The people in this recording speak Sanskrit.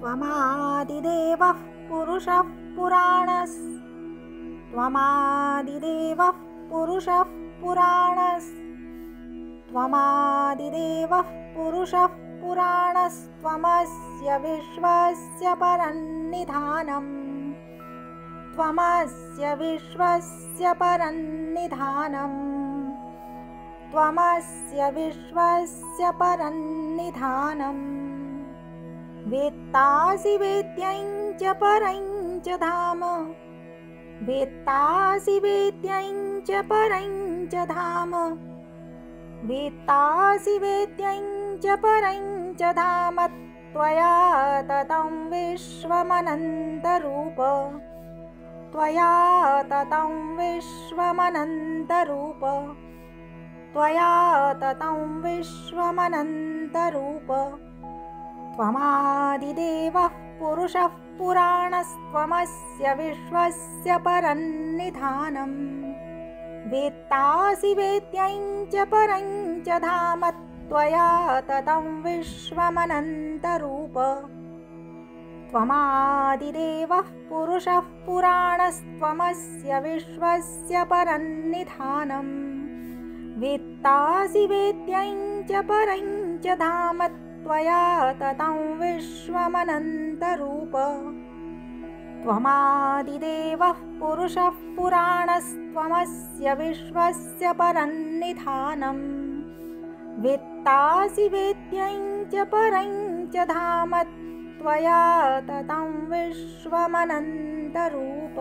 त्वमादिदेवः पुरुषः पुराणस् त्वमादिदेवः पुरुषः पुराणस् त्वमादिदेवः पुरुषः पुराणस्त्वमस्य विश्वस्य परन्निधानम् त्वमस्य विश्वस्य परन्निधानम् त्वमस्य विश्वस्य परन्निधानम् वेत्तासि वेद्यं च परं च धाम वेत्तासि वेद्यं च परं च धाम वेत्तासि वेद्यं च परं च धाम त्वया ततं विश्वमनन्तरूप त्वया ततं विश्वमनन्तरूप त्वया ततं विश्वमनन्तरूप त्वमादिदेवः पुरुषः पुराणस्त्वमस्य विश्वस्य परन्निधानम् वेत्तासि वेद्यं च परं च धाम त्वया ततं विश्वमनन्तरूप त्वमादिदेवः पुरुषः पुराणस्त्वमस्य विश्वस्य परन्निधानम् वेत्तासि वेद्यं च परं च धाम त्वया ततं विश्वमनन्तरूप त्वमादिदेवः पुरुषः पुराणस्त्वमस्य विश्वस्य परन्निधानम् वेत्तासि वेद्यं च परं च धाम त्वया ततं विश्वमनन्तरूप।